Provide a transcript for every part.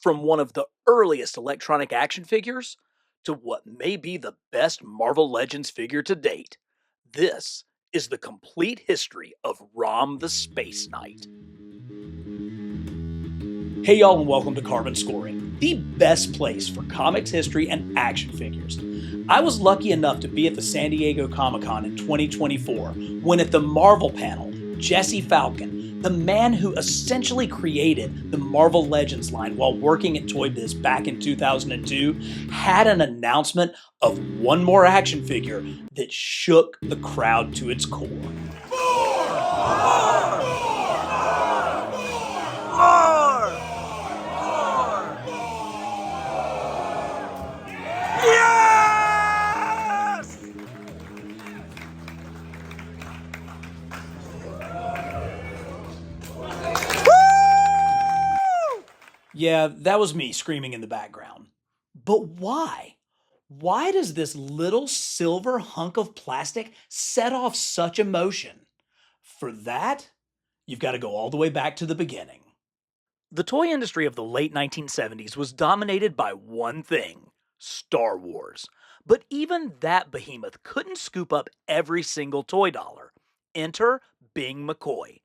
From one of the earliest electronic action figures to what may be the best Marvel Legends figure to date, this is the complete history of ROM the Space Knight. Hey y'all, and welcome to Carbon Scoring, the best place for comics history and action figures. I was lucky enough to be at the San Diego Comic-Con in 2024 when at the Marvel panel, Jesse Falcon, the man who essentially created the Marvel Legends line while working at Toy Biz back in 2002, had an announcement of one more action figure that shook the crowd to its core. Yeah, that was me screaming in the background. But why? Why does this little silver hunk of plastic set off such emotion? For that, you've got to go all the way back to the beginning. The toy industry of the late 1970s was dominated by one thing: Star Wars. But even that behemoth couldn't scoop up every single toy dollar. Enter Bing McCoy.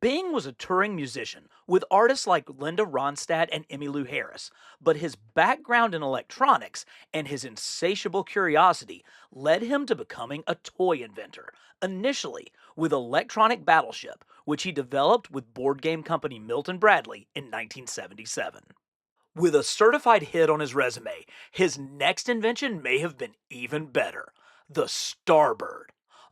Bing was a touring musician with artists like Linda Ronstadt and Emmylou Harris, but his background in electronics and his insatiable curiosity led him to becoming a toy inventor, initially with Electronic Battleship, which he developed with board game company Milton Bradley in 1977. With a certified hit on his resume, his next invention may have been even better: the Starbird.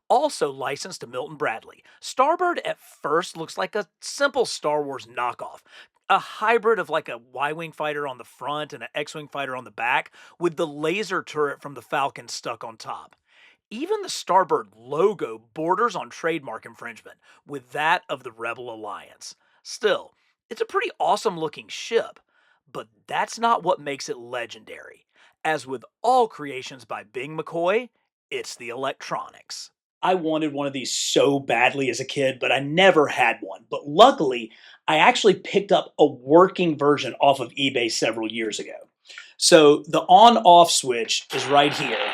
Also licensed to Milton Bradley, Starbird at first looks like a simple Star Wars knockoff, a hybrid of like a Y-Wing fighter on the front and an X-Wing fighter on the back, with the laser turret from the Falcon stuck on top. Even the Starbird logo borders on trademark infringement, with that of the Rebel Alliance. Still, it's a pretty awesome looking ship, but that's not what makes it legendary. As with all creations by Bing McCoy, it's the electronics. I wanted one of these so badly as a kid, but I never had one. But luckily, I actually picked up a working version off of eBay several years ago. So the on-off switch is right here.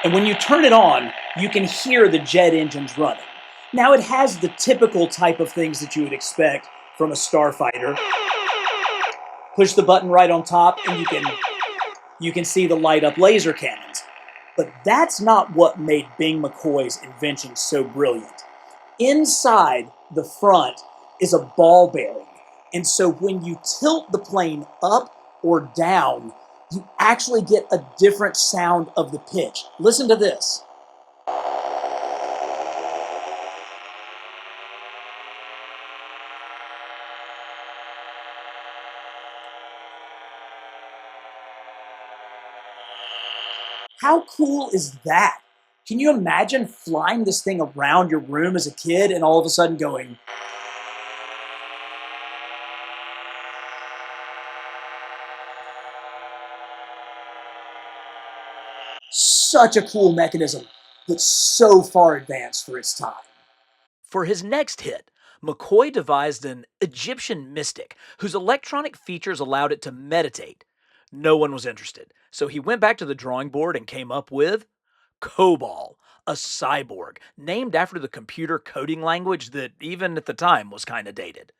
And when you turn it on, you can hear the jet engines running. Now it has the typical type of things that you would expect from a starfighter. Push the button right on top and you can see the light up laser cannons. But that's not what made Bing McCoy's invention so brilliant. Inside the front is a ball bearing. And so when you tilt the plane up or down, you actually get a different sound of the pitch. Listen to this. How cool is that? Can you imagine flying this thing around your room as a kid and all of a sudden going... Such a cool mechanism, but so far advanced for its time. For his next hit, McCoy devised an Egyptian mystic whose electronic features allowed it to meditate. No one was interested, so he went back to the drawing board and came up with COBOL, a cyborg named after the computer coding language that even at the time was kind of dated.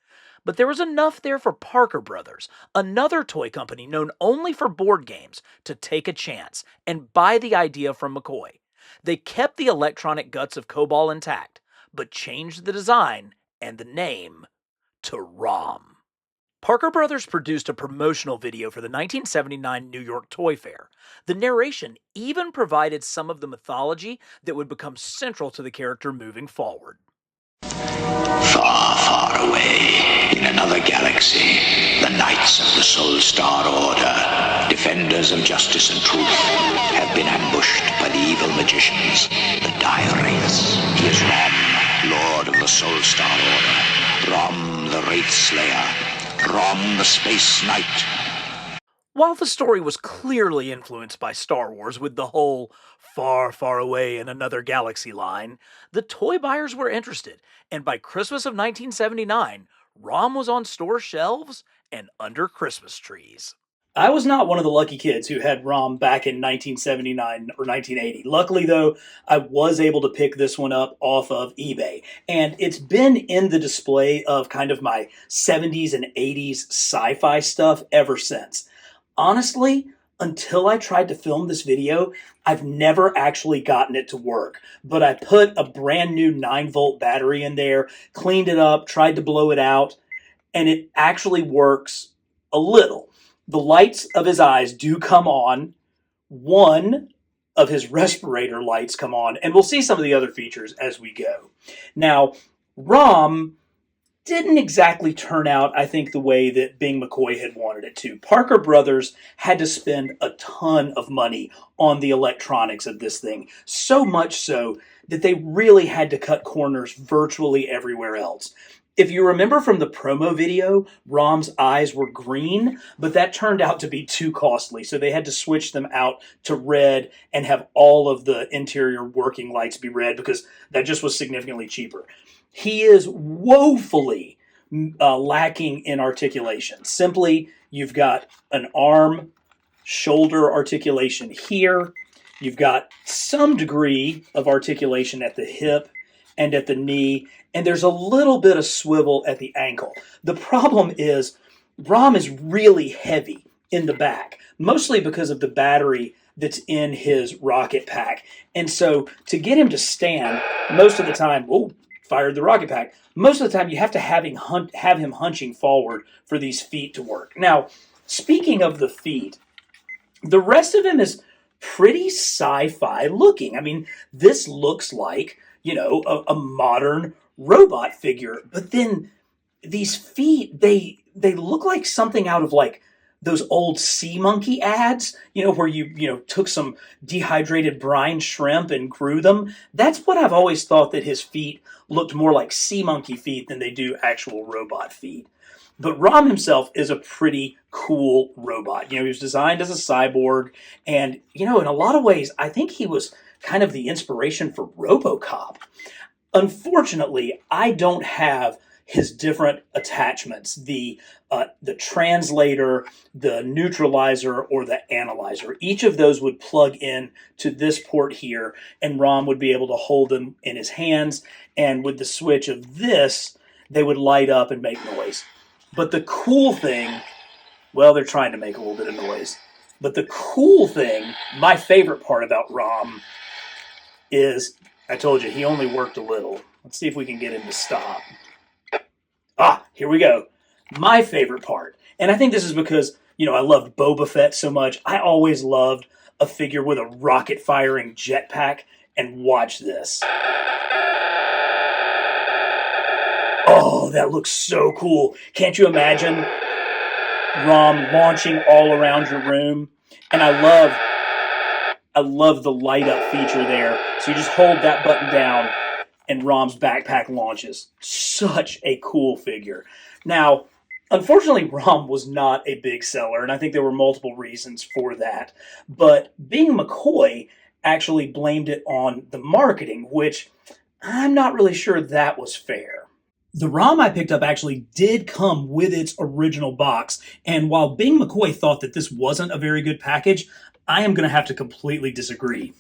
But there was enough there for Parker Brothers, another toy company known only for board games, to take a chance and buy the idea from McCoy. They kept the electronic guts of COBOL intact, but changed the design and the name to ROM. Parker Brothers produced a promotional video for the 1979 New York Toy Fair. The narration even provided some of the mythology that would become central to the character moving forward. Far, far away, in another galaxy, the Knights of the Soul Star Order, defenders of justice and truth, have been ambushed by the evil magicians, the Dire Wraiths. He is Rom, Lord of the Soul Star Order, Rom the Wraith Slayer, ROM the SPACEKNIGHT. While the story was clearly influenced by Star Wars with the whole far, far away in another galaxy line, the toy buyers were interested, and by Christmas of 1979, ROM was on store shelves and under Christmas trees. I was not one of the lucky kids who had ROM back in 1979 or 1980. Luckily, though, I was able to pick this one up off of eBay. And it's been in the display of kind of my 70s and 80s sci-fi stuff ever since. Honestly, until I tried to film this video, I've never actually gotten it to work. But I put a brand new 9-volt battery in there, cleaned it up, tried to blow it out, and it actually works a little. The lights of his eyes do come on. One of his respirator lights come on, and we'll see some of the other features as we go. Now, ROM didn't exactly turn out, I think, the way that Bing McCoy had wanted it to. Parker Brothers had to spend a ton of money on the electronics of this thing, so much so that they really had to cut corners virtually everywhere else. If you remember from the promo video, ROM's eyes were green, but that turned out to be too costly, so they had to switch them out to red and have all of the interior working lights be red because that just was significantly cheaper. He is woefully lacking in articulation. Simply, you've got an arm, shoulder articulation here. You've got some degree of articulation at the hip and at the knee, and there's a little bit of swivel at the ankle. The problem is ROM is really heavy in the back, mostly because of the battery that's in his rocket pack. And so to get him to stand, most of the time, fired the rocket pack. Most of the time, you have to have him hunching forward for these feet to work. Now, speaking of the feet, the rest of him is pretty sci-fi looking. I mean, this looks like, a modern robot figure. But then these feet, they look like something out of like those old Sea Monkey ads, where you took some dehydrated brine shrimp and grew them. That's what I've always thought, that his feet looked more like Sea Monkey feet than they do actual robot feet. But ROM himself is a pretty cool robot. He was designed as a cyborg, and, in a lot of ways, I think he was kind of the inspiration for RoboCop. Unfortunately, I don't have his different attachments, the translator, the neutralizer, or the analyzer. Each of those would plug in to this port here, and ROM would be able to hold them in his hands, and with the switch of this, they would light up and make noise. But the cool thing, they're trying to make a little bit of noise, but the cool thing, my favorite part about ROM is, I told you, he only worked a little. Let's see if we can get him to stop. Here we go. My favorite part. And I think this is because, I loved Boba Fett so much. I always loved a figure with a rocket-firing jetpack. And watch this. Oh, that looks so cool. Can't you imagine ROM launching all around your room? And I love the light-up feature there. So you just hold that button down, and ROM's backpack launches. Such a cool figure. Now, unfortunately, ROM was not a big seller, and I think there were multiple reasons for that. But Bing McCoy actually blamed it on the marketing, which I'm not really sure that was fair. The ROM I picked up actually did come with its original box, and while Bing McCoy thought that this wasn't a very good package, I am going to have to completely disagree.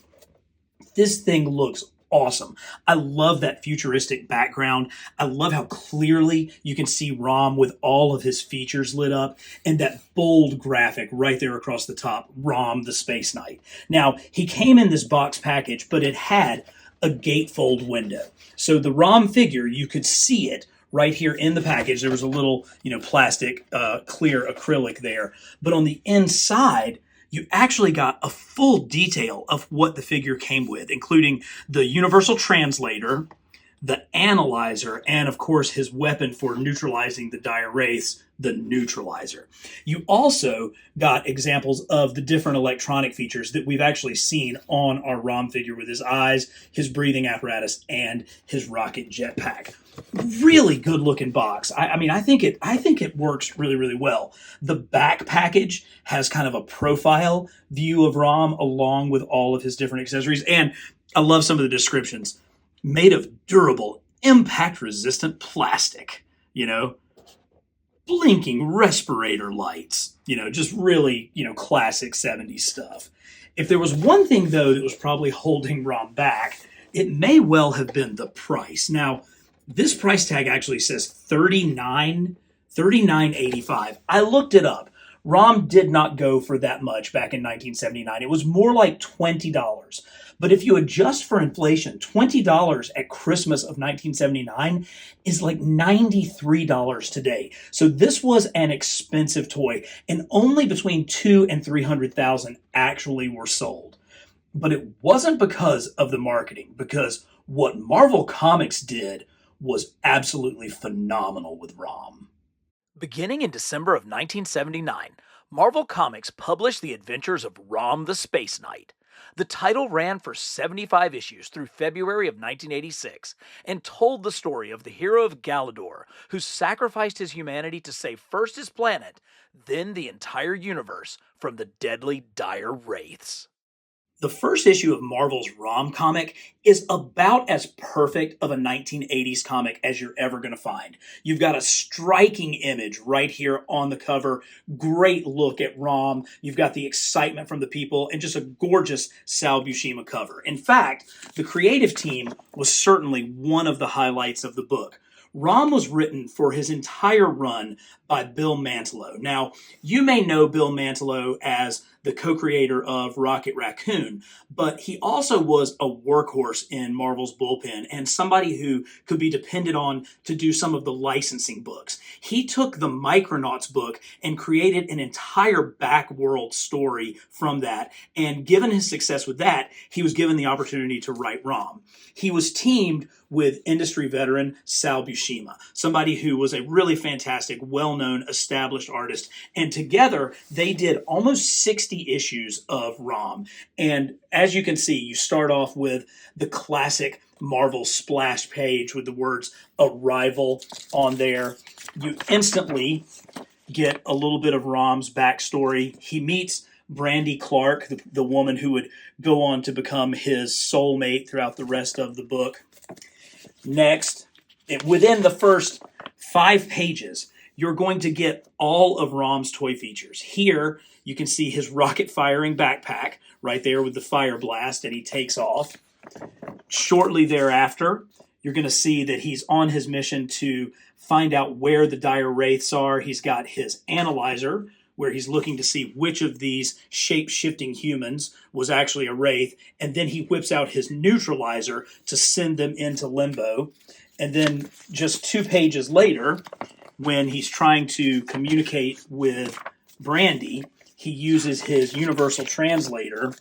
This thing looks awesome. I love that futuristic background. I love how clearly you can see ROM with all of his features lit up, and that bold graphic right there across the top, ROM the Space Knight. Now, he came in this box package, but it had a gatefold window. So the ROM figure, you could see it right here in the package. There was a little, plastic, clear acrylic there. But on the inside, you actually got a full detail of what the figure came with, including the universal translator, the analyzer, and of course his weapon for neutralizing the dire wraiths, the neutralizer. You also got examples of the different electronic features that we've actually seen on our ROM figure, with his eyes, his breathing apparatus, and his rocket jetpack. Really good looking box. I think it works really, really well. The back package has kind of a profile view of ROM along with all of his different accessories, and I love some of the descriptions. Made of durable, impact-resistant plastic, blinking respirator lights. Just really, classic 70s stuff. If there was one thing, though, that was probably holding ROM back, it may well have been the price. Now, this price tag actually says $39.85. I looked it up. ROM did not go for that much back in 1979. It was more like $20. But if you adjust for inflation, $20 at Christmas of 1979 is like $93 today. So this was an expensive toy, and only between 2 and 300,000 actually were sold. But it wasn't because of the marketing, because what Marvel Comics did was absolutely phenomenal with ROM. Beginning in December of 1979, Marvel Comics published the adventures of ROM the Space Knight. The title ran for 75 issues through February of 1986 and told the story of the hero of Galador who sacrificed his humanity to save first his planet, then the entire universe from the deadly dire wraiths. The first issue of Marvel's ROM comic is about as perfect of a 1980s comic as you're ever going to find. You've got a striking image right here on the cover, great look at ROM, you've got the excitement from the people, and just a gorgeous Sal Buscema cover. In fact, the creative team was certainly one of the highlights of the book. ROM was written for his entire run by Bill Mantlo. Now, you may know Bill Mantlo as the co-creator of Rocket Raccoon, but he also was a workhorse in Marvel's bullpen and somebody who could be depended on to do some of the licensing books. He took the Micronauts book and created an entire back-world story from that, and given his success with that, he was given the opportunity to write ROM. He was teamed with industry veteran Sal Buscema, somebody who was a really fantastic, well-known, established artist, and together they did almost 60 issues of ROM. And as you can see, you start off with the classic Marvel splash page with the words "Arrival" on there. You instantly get a little bit of ROM's backstory. He meets Brandy Clark, the woman who would go on to become his soulmate throughout the rest of the book. Next, within the first 5 pages, you're going to get all of ROM's toy features. Here, you can see his rocket-firing backpack right there with the fire blast, and he takes off. Shortly thereafter, you're going to see that he's on his mission to find out where the dire wraiths are. He's got his analyzer, where he's looking to see which of these shape-shifting humans was actually a wraith, and then he whips out his neutralizer to send them into limbo. And then just 2 pages later, when he's trying to communicate with Brandy, he uses his universal translator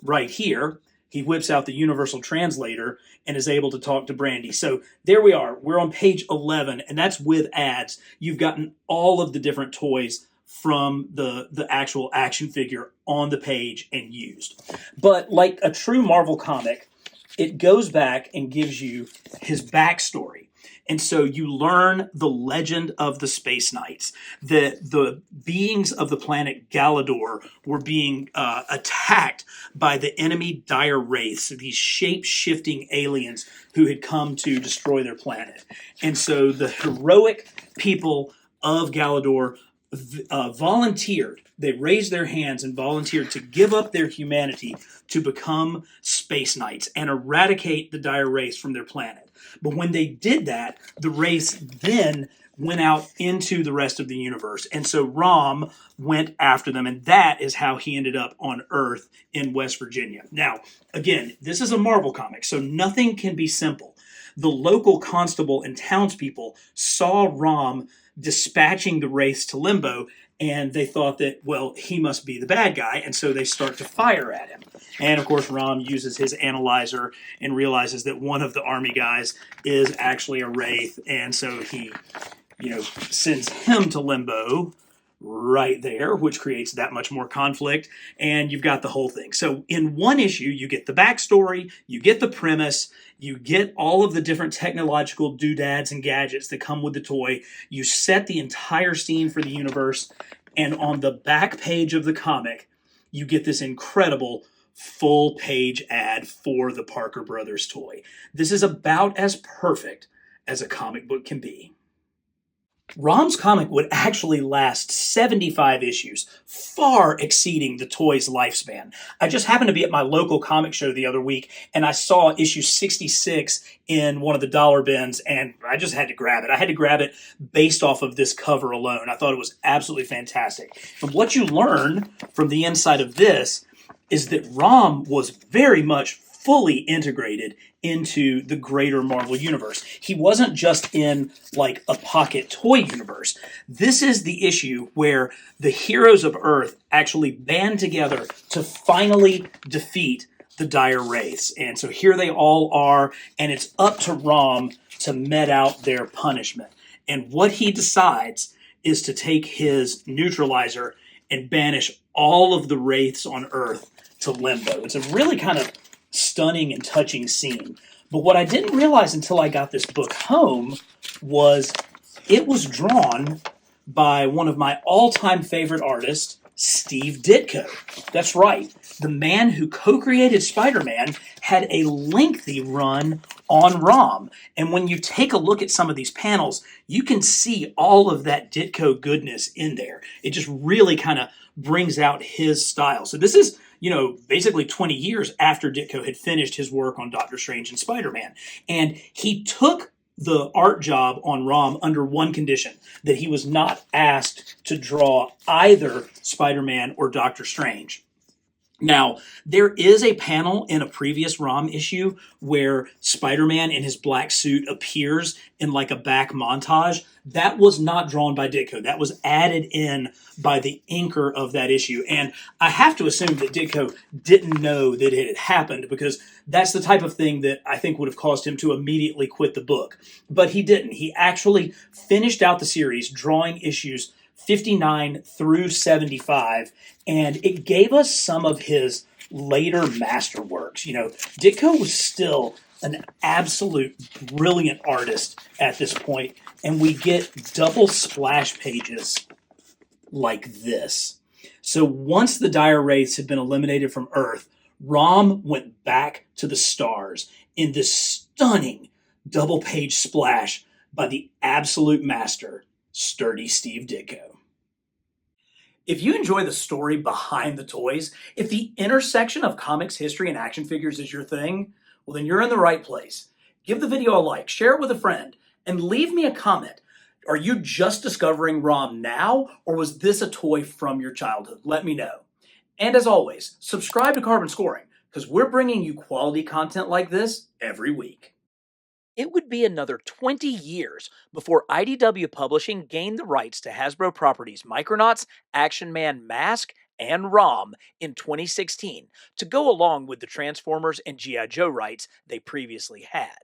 right here. He whips out the universal translator and is able to talk to Brandy. So there we are. We're on page 11, and that's with ads. You've gotten all of the different toys from the actual action figure on the page and used. But like a true Marvel comic, it goes back and gives you his backstory. And so you learn the legend of the Space Knights, that the beings of the planet Galador were being attacked by the enemy dire wraiths, these shape-shifting aliens who had come to destroy their planet. And so the heroic people of Galador volunteered. They raised their hands and volunteered to give up their humanity to become Space Knights and eradicate the dire wraiths from their planet. But when they did that, the race then went out into the rest of the universe. And so ROM went after them, and that is how he ended up on Earth in West Virginia. Now, again, this is a Marvel comic, so nothing can be simple. The local constable and townspeople saw ROM dispatching the wraiths to limbo, and they thought that, well, he must be the bad guy, and so they start to fire at him. And of course, ROM uses his analyzer and realizes that one of the army guys is actually a wraith, and so he, sends him to limbo right there, which creates that much more conflict, and you've got the whole thing. So in one issue, you get the backstory, you get the premise, you get all of the different technological doodads and gadgets that come with the toy, you set the entire scene for the universe, and on the back page of the comic, you get this incredible full-page ad for the Parker Brothers toy. This is about as perfect as a comic book can be. ROM's comic would actually last 75 issues, far exceeding the toy's lifespan. I just happened to be at my local comic show the other week, and I saw issue 66 in one of the dollar bins, and I just had to grab it. I had to grab it based off of this cover alone. I thought it was absolutely fantastic. And what you learn from the inside of this is that ROM was very much fully integrated into the greater Marvel universe. He wasn't just in like a pocket toy universe. This is the issue where the heroes of Earth actually band together to finally defeat the dire wraiths. And so here they all are, and it's up to ROM to met out their punishment. And what he decides is to take his neutralizer and banish all of the wraiths on Earth to limbo. It's a really kind of stunning and touching scene. But what I didn't realize until I got this book home was it was drawn by one of my all-time favorite artists, Steve Ditko. That's right. The man who co-created Spider-Man had a lengthy run on ROM. And when you take a look at some of these panels, you can see all of that Ditko goodness in there. It just really kind of brings out his style. So this is, basically 20 years after Ditko had finished his work on Doctor Strange and Spider-Man. And he took the art job on ROM under one condition, that he was not asked to draw either Spider-Man or Doctor Strange. Now, there is a panel in a previous ROM issue where Spider-Man in his black suit appears in like a back montage. That was not drawn by Ditko. That was added in by the inker of that issue. And I have to assume that Ditko didn't know that it had happened, because that's the type of thing that I think would have caused him to immediately quit the book. But he didn't. He actually finished out the series, drawing issues 59 through 75, and it gave us some of his later masterworks. Ditko was still an absolute brilliant artist at this point, and we get double splash pages like this. So once the dire wraiths had been eliminated from Earth, ROM went back to the stars in this stunning double page splash by the absolute master, Sturdy Steve Ditko. If you enjoy the story behind the toys, if the intersection of comics history and action figures is your thing, well, then you're in the right place. Give the video a like, share it with a friend, and leave me a comment. Are you just discovering ROM now, or was this a toy from your childhood? Let me know. And as always, subscribe to Carbon Scoring, because we're bringing you quality content like this every week. It would be another 20 years before IDW Publishing gained the rights to Hasbro properties Micronauts, Action Man Mask, and ROM in 2016 to go along with the Transformers and G.I. Joe rights they previously had.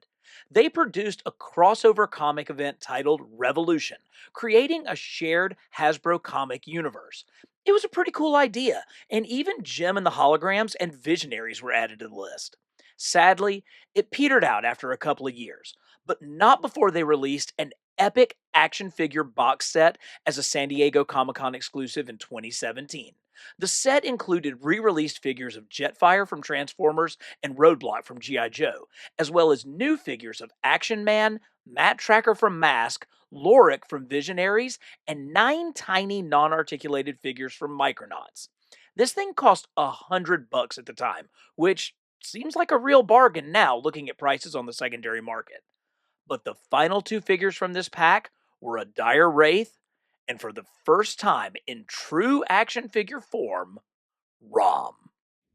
They produced a crossover comic event titled Revolution, creating a shared Hasbro comic universe. It was a pretty cool idea, and even Jem and the Holograms and Visionaries were added to the list. Sadly, it petered out after a couple of years, but not before they released an epic action figure box set as a San Diego Comic-Con exclusive in 2017. The set included re-released figures of Jetfire from Transformers and Roadblock from G.I. Joe, as well as new figures of Action Man, Matt Tracker from Mask, Lorik from Visionaries, and 9 tiny non-articulated figures from Micronauts. This thing cost $100 at the time, which seems like a real bargain now looking at prices on the secondary market. But the final 2 figures from this pack were a dire wraith, and for the first time in true action figure form, ROM.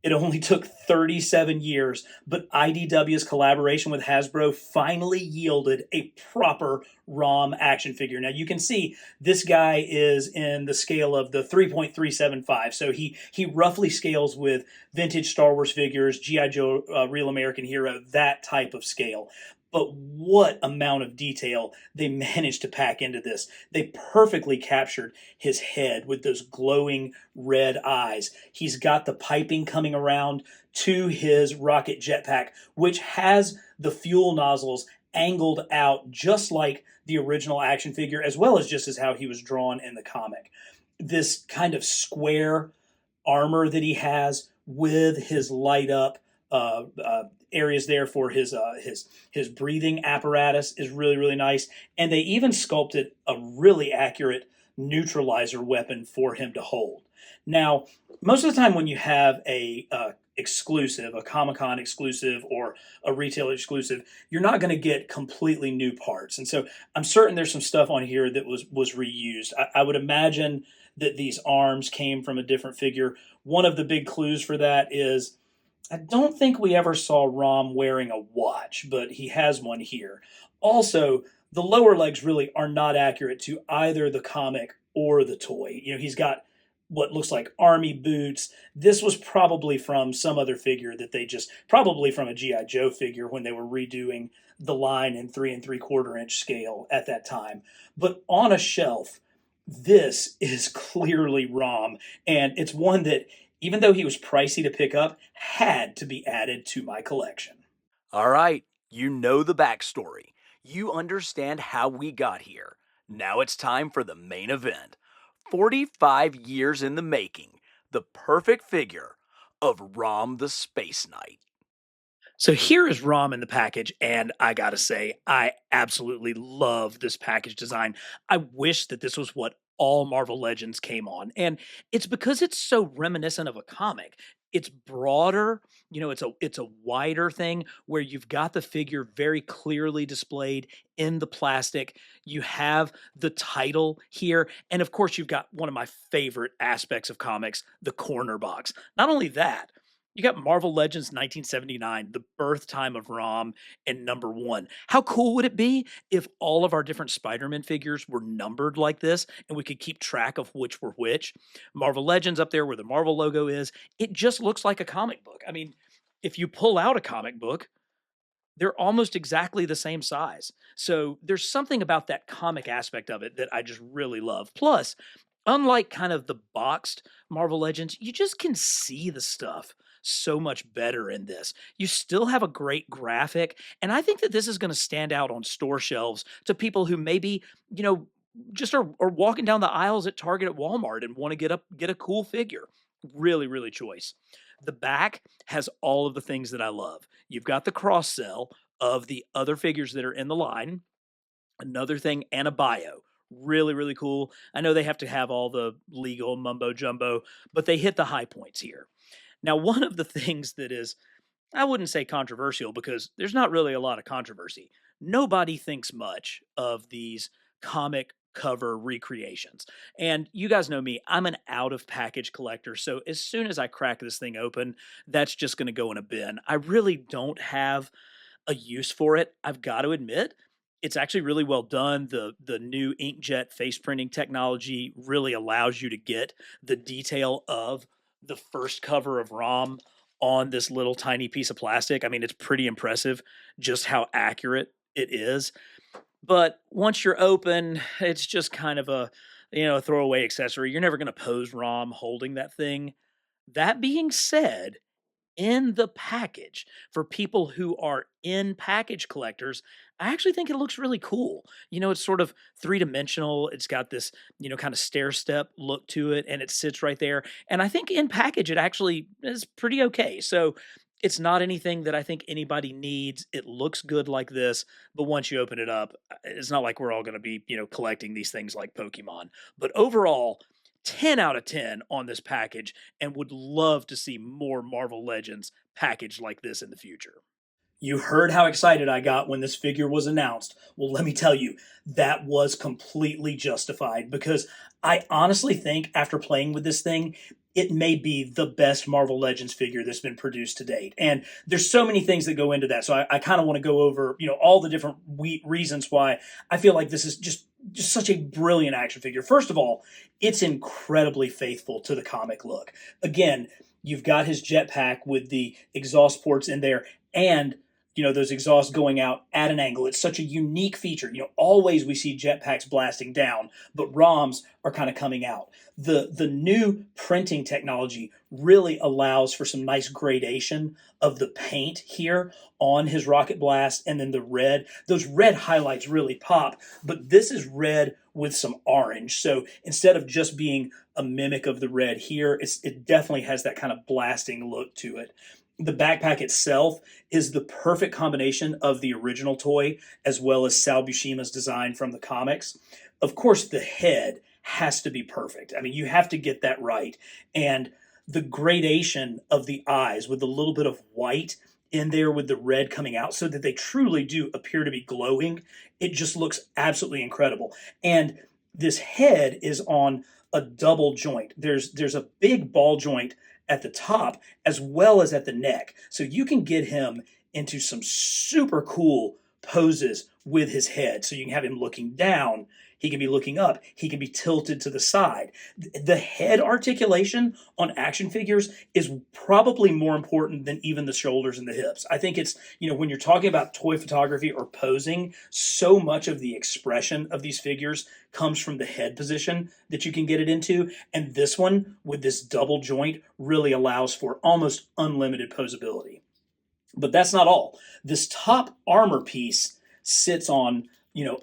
It only took 37 years, but IDW's collaboration with Hasbro finally yielded a proper ROM action figure. Now you can see this guy is in the scale of the 3.375, so he roughly scales with vintage Star Wars figures, G.I. Joe, Real American Hero, that type of scale. But what amount of detail they managed to pack into this. They perfectly captured his head with those glowing red eyes. He's got the piping coming around to his rocket jetpack, which has the fuel nozzles angled out just like the original action figure, as well as just as how he was drawn in the comic. This kind of square armor that he has with his light up areas there for his breathing apparatus is really really nice, and they even sculpted a really accurate neutralizer weapon for him to hold. Now, most of the time when you have a exclusive, a Comic Con exclusive or a retail exclusive, you're not going to get completely new parts, and so I'm certain there's some stuff on here that was reused. I would imagine that these arms came from a different figure. One of the big clues for that is I don't think we ever saw Rom wearing a watch, but he has one here. Also, the lower legs really are not accurate to either the comic or the toy. He's got what looks like army boots. This was probably from some other figure that they just, probably from a G.I. Joe figure when they were redoing the line in 3 3/4 inch scale at that time. But on a shelf, this is clearly Rom, and it's one that, even though he was pricey to pick up, had to be added to my collection. All right, you know the backstory. You understand how we got here. Now it's time for the main event. 45 years in the making, the perfect figure of ROM the Space Knight. So here is ROM in the package, and I gotta say, I absolutely love this package design. I wish that this was what all Marvel Legends came on, and it's because it's so reminiscent of a comic. It's broader, it's a wider thing where you've got the figure very clearly displayed in the plastic. You have the title here, and of course, you've got one of my favorite aspects of comics, the corner box. Not only that, you got Marvel Legends 1979, the birth time of ROM, and #1. How cool would it be if all of our different Spider-Man figures were numbered like this and we could keep track of which were which? Marvel Legends up there where the Marvel logo is, it just looks like a comic book. I mean, if you pull out a comic book, they're almost exactly the same size. So there's something about that comic aspect of it that I just really love. Plus, unlike kind of the boxed Marvel Legends, you just can see the stuff so much better in this. You still have a great graphic, and I think that this is going to stand out on store shelves to people who maybe, just are walking down the aisles at Target at Walmart and want to get a cool figure. Really, really choice. The back has all of the things that I love. You've got the cross sell of the other figures that are in the line. Another thing, and a bio. Really, really cool. I know they have to have all the legal mumbo jumbo, but they hit the high points here. Now, one of the things that is, I wouldn't say controversial because there's not really a lot of controversy. Nobody thinks much of these comic cover recreations. And you guys know me, I'm an out of package collector. So as soon as I crack this thing open, that's just going to go in a bin. I really don't have a use for it. I've got to admit, it's actually really well done. The new inkjet face printing technology really allows you to get the detail of the first cover of ROM on this little tiny piece of plastic. I mean, it's pretty impressive just how accurate it is. But once you're open, it's just kind of a throwaway accessory. You're never going to pose ROM holding that thing. That being said, in the package for people who are in package collectors, I actually think it looks really cool. It's sort of three-dimensional. It's got this, kind of stair step look to it, and it sits right there. And I think in package, it actually is pretty okay. So it's not anything that I think anybody needs. It looks good like this, but once you open it up, it's not like we're all going to be, collecting these things like Pokemon. But overall, 10 out of 10 on this package, and would love to see more Marvel Legends packaged like this in the future. You heard how excited I got when this figure was announced. Well, let me tell you, that was completely justified because I honestly think after playing with this thing, it may be the best Marvel Legends figure that's been produced to date. And there's so many things that go into that. So I kind of want to go over, all the different reasons why I feel like this is just such a brilliant action figure. First of all, it's incredibly faithful to the comic look. Again, you've got his jetpack with the exhaust ports in there, and those exhausts going out at an angle. It's such a unique feature. Always we see jetpacks blasting down, but ROMs are kind of coming out. The new printing technology really allows for some nice gradation of the paint here on his rocket blast, and then the red. Those red highlights really pop, but this is red with some orange. So instead of just being a mimic of the red here, it definitely has that kind of blasting look to it. The backpack itself is the perfect combination of the original toy as well as Sal Buscema's design from the comics. Of course, the head has to be perfect. I mean, you have to get that right. And the gradation of the eyes with a little bit of white in there with the red coming out so that they truly do appear to be glowing. It just looks absolutely incredible. And this head is on a double joint. There's a big ball joint at the top as well as at the neck. So you can get him into some super cool poses with his head. So you can have him looking down, he can be looking up, he can be tilted to the side. The head articulation on action figures is probably more important than even the shoulders and the hips. I think it's, when you're talking about toy photography or posing, so much of the expression of these figures comes from the head position that you can get it into. And this one, with this double joint, really allows for almost unlimited posability. But that's not all. This top armor piece sits on,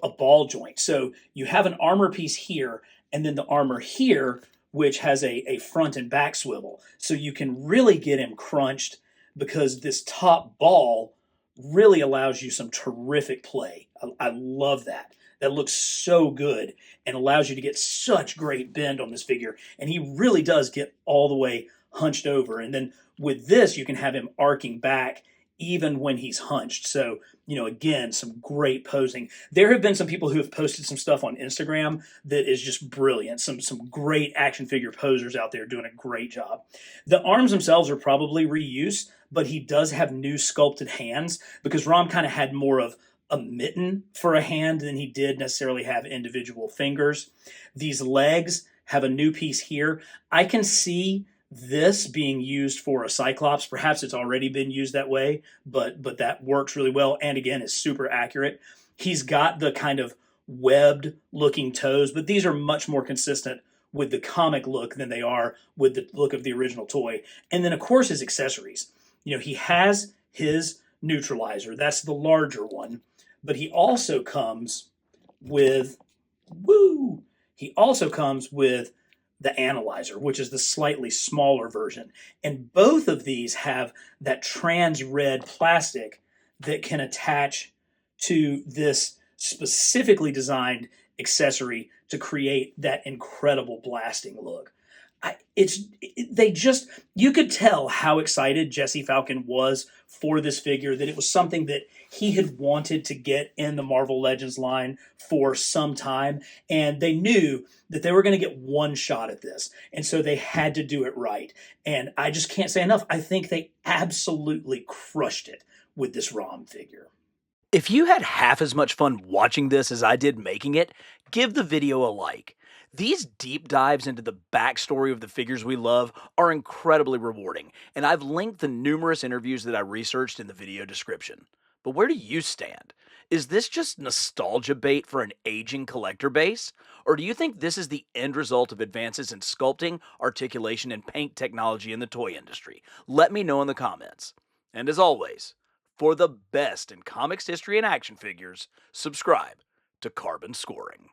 a ball joint. So you have an armor piece here, and then the armor here, which has a front and back swivel. So you can really get him crunched because this top ball really allows you some terrific play. I love that. That looks so good and allows you to get such great bend on this figure. And he really does get all the way hunched over. And then with this, you can have him arcing back even when he's hunched. So, again, some great posing. There have been some people who have posted some stuff on Instagram that is just brilliant. Some great action figure posers out there doing a great job. The arms themselves are probably reuse, but he does have new sculpted hands because Rom kind of had more of a mitten for a hand than he did necessarily have individual fingers. These legs have a new piece here. I can see this being used for a Cyclops. Perhaps it's already been used that way, but that works really well and again is super accurate. He's got the kind of webbed looking toes, but these are much more consistent with the comic look than they are with the look of the original toy. And then of course his accessories. He has his neutralizer. That's the larger one, but he also comes with the analyzer, which is the slightly smaller version. And both of these have that trans red plastic that can attach to this specifically designed accessory to create that incredible blasting look. You could tell how excited Jesse Falcon was for this figure, that it was something that he had wanted to get in the Marvel Legends line for some time, and they knew that they were going to get one shot at this, and so they had to do it right. And I just can't say enough. I think they absolutely crushed it with this ROM figure. If you had half as much fun watching this as I did making it, give the video a like. These deep dives into the backstory of the figures we love are incredibly rewarding, and I've linked the numerous interviews that I researched in the video description. But where do you stand? Is this just nostalgia bait for an aging collector base? Or do you think this is the end result of advances in sculpting, articulation, and paint technology in the toy industry? Let me know in the comments. And as always, for the best in comics history and action figures, subscribe to Carbon Scoring.